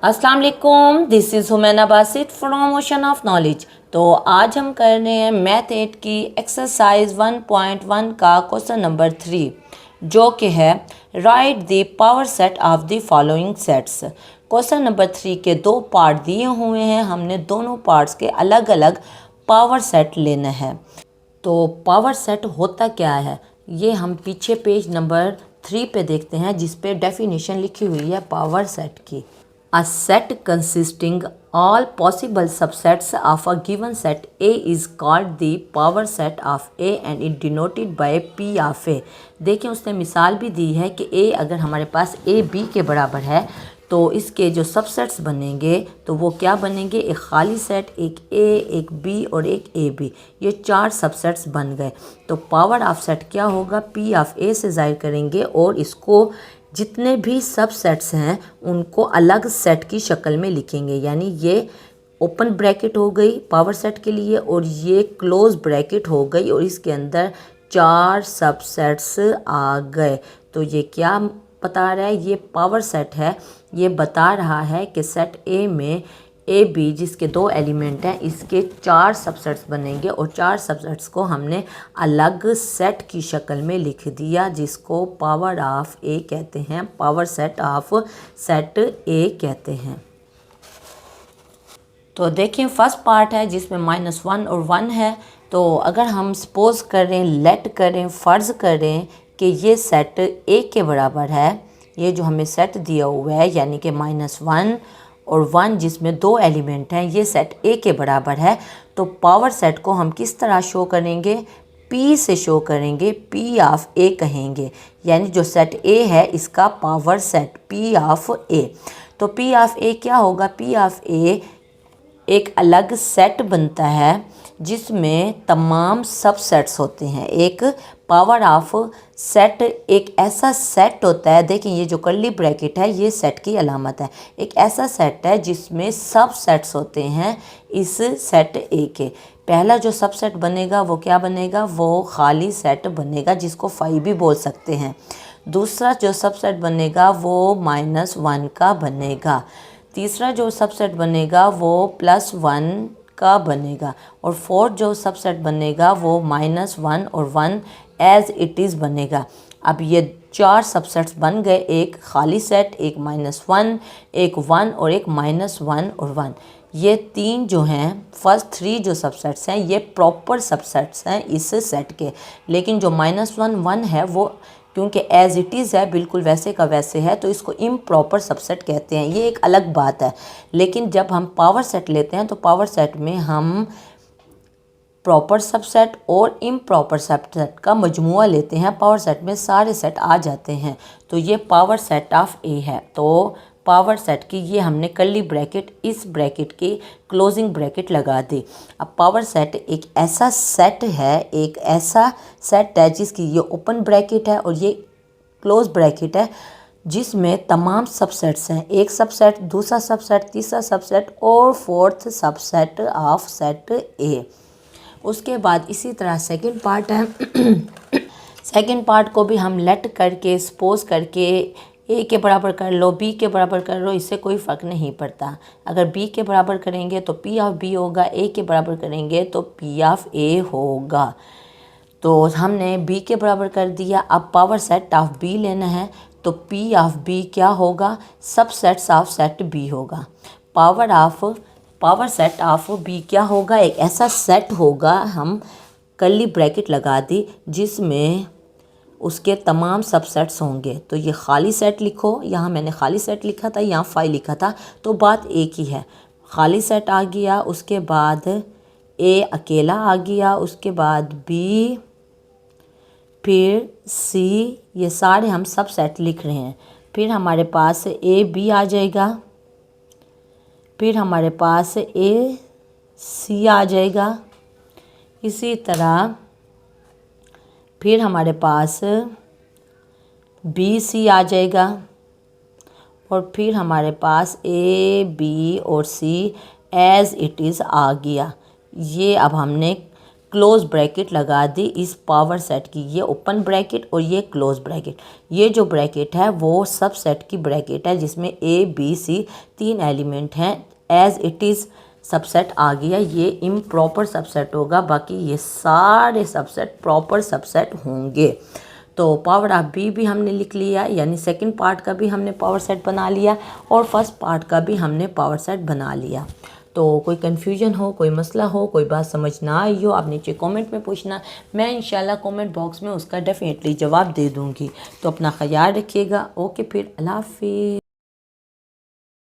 अस्सलाम वालेकुम, this is हुमैना Basit from ocean of knowledge. तो आज हम कर रहे हैं मैथ 8 की एक्सरसाइज 1.1 का क्वेश्चन नंबर 3, जो कि है right the power set of the following sets. Question number 3 के दो पार्ट दिए हुए हैं, हमने दोनों पार्ट्स के अलग अलग पावर सेट लेना है। तो पावर सेट होता क्या है ये हम पीछे पेज नंबर 3 पे देखते हैं, जिस पे डेफिनेशन लिखी हुई है पावर सेट की। A set consisting all possible subsets of a given set A is called the power set of A and it denoted by P of A। देखिए उसने मिसाल भी दी है कि A अगर हमारे पास A B के बराबर है तो इसके जो सबसेट्स बनेंगे तो वो क्या बनेंगे, एक खाली सेट, एक A, एक B और एक AB। ये चार सबसेट्स बन गए। तो पावर ऑफ सेट क्या होगा, P ऑफ A से ज़ाहिर करेंगे और इसको जितने भी सबसेट्स हैं उनको अलग सेट की शक्ल में लिखेंगे। यानी ये ओपन ब्रैकेट हो गई पावर सेट के लिए और ये क्लोज ब्रैकेट हो गई और इसके अंदर चार सबसेट्स आ गए। तो ये क्या बता रहा है, ये पावर सेट है। ये बता रहा है कि सेट ए में ए बी जिसके दो एलिमेंट हैं इसके चार सबसेट्स बनेंगे और चार सबसेट्स को हमने अलग सेट की शक्ल में लिख दिया, जिसको पावर ऑफ ए कहते हैं, पावर सेट ऑफ सेट ए कहते हैं। तो देखिए फर्स्ट पार्ट है जिसमें -1 और 1 है। तो अगर हम सपोज करें, लेट करें, फ़र्ज़ करें कि ये सेट ए के बराबर है, ये जो हमें सेट दिया हुआ है यानी कि -1 और 1 जिसमें दो एलिमेंट हैं, ये सेट ए के बराबर है। तो पावर सेट को हम किस तरह शो करेंगे, P से शो करेंगे, P ऑफ ए कहेंगे। यानी जो सेट ए है इसका पावर सेट P ऑफ ए। तो P ऑफ ए क्या होगा, P ऑफ ए एक अलग सेट बनता है जिसमें तमाम सबसेट्स होते हैं। एक पावर ऑफ सेट एक ऐसा सेट होता है, देखिए ये जो कर्ली ब्रैकेट है ये सेट की अलामत है। एक ऐसा सेट है जिसमें सबसेट्स होते हैं इस सेट ए के। पहला जो सबसेट बनेगा वो क्या बनेगा, वो खाली सेट बनेगा जिसको फाई भी बोल सकते हैं। दूसरा जो सबसेट बनेगा वो -1 का बनेगा। तीसरा जो सबसेट बनेगा वो +1 का बनेगा और फोर्थ जो सबसेट बनेगा वो -1 और 1 एज इट इज़ बनेगा। अब ये चार सबसेट्स बन गए, एक खाली सेट, एक -1, एक 1 और एक -1 और 1। ये तीन जो हैं, फर्स्ट थ्री जो सबसेट्स हैं ये प्रॉपर सबसेट्स हैं इस सेट के। लेकिन जो -1 1 है वो क्योंकि एज इट इज़ है, बिल्कुल वैसे का वैसे है, तो इसको इम्प्रॉपर सबसेट कहते हैं। ये एक अलग बात है। लेकिन जब हम पावर सेट लेते हैं तो पावर सेट में हम प्रॉपर सबसेट और इम्प्रॉपर सबसेट का मजमुआ लेते हैं। पावर सेट में सारे सेट आ जाते हैं। तो ये पावर सेट ऑफ ए है। तो पावर सेट की ये हमने कर्ली ब्रैकेट इस ब्रैकेट की क्लोजिंग ब्रैकेट लगा दी। अब पावर सेट एक ऐसा सेट है, एक ऐसा सेट है जिसकी ये ओपन ब्रैकेट है और ये क्लोज ब्रैकेट है, जिसमें तमाम सबसेट्स हैं। एक सबसेट, दूसरा सबसेट, तीसरा सबसेट और फोर्थ सबसेट ऑफ सेट ए। उसके बाद इसी तरह सेकंड पार्ट है। सेकंड पार्ट को भी हम लेट करके, सपोज करके ए के बराबर कर लो, बी के बराबर कर लो, इससे कोई फ़र्क नहीं पड़ता। अगर बी के बराबर करेंगे तो पी ऑफ बी होगा, ए के बराबर करेंगे तो पी ऑफ ए होगा। तो हमने बी के बराबर कर दिया। अब पावर सेट ऑफ बी लेना है तो पी ऑफ बी क्या होगा, सबसेट्स ऑफ सेट बी होगा। पावर सेट ऑफ बी क्या होगा, एक ऐसा सेट होगा, हम कर्ली ब्रैकेट लगा दी, जिसमें उसके तमाम सबसेट्स होंगे। तो ये खाली सेट लिखो, यहाँ मैंने खाली सेट लिखा था, यहाँ फाई लिखा था, तो बात एक ही है। खाली सेट आ गया, उसके बाद ए अकेला आ गया, उसके बाद बी, फिर सी, ये सारे हम सब सेट लिख रहे हैं। फिर हमारे पास ए बी आ जाएगा, फिर हमारे पास ए सी आ जाएगा, इसी तरह फिर हमारे पास बी सी आ जाएगा और फिर हमारे पास ए बी और सी एज इट इज़ आ गया। ये अब हमने क्लोज ब्रैकेट लगा दी इस पावर सेट की। ये ओपन ब्रैकेट और ये क्लोज ब्रैकेट, ये जो ब्रैकेट है वो सब सेट की ब्रैकेट है जिसमें ए बी सी 3 एलिमेंट हैं। एज इट इज़ सबसेट आ गया, ये इम्प्रॉपर सबसेट होगा, बाकी ये सारे सबसेट प्रॉपर सबसेट होंगे। तो पावर ऑफ बी भी हमने लिख लिया, यानी सेकंड पार्ट का भी हमने पावर सेट बना लिया और फर्स्ट पार्ट का भी हमने पावर सेट बना लिया। तो कोई कन्फ्यूजन हो, कोई मसला हो, कोई बात समझ ना आई हो, आप नीचे कमेंट में पूछना, मैं इंशाल्लाह कमेंट बॉक्स में उसका डेफिनेटली जवाब दे दूँगी। तो अपना ख्याल रखिएगा। ओके, फिर अल्लाह हाफिज़।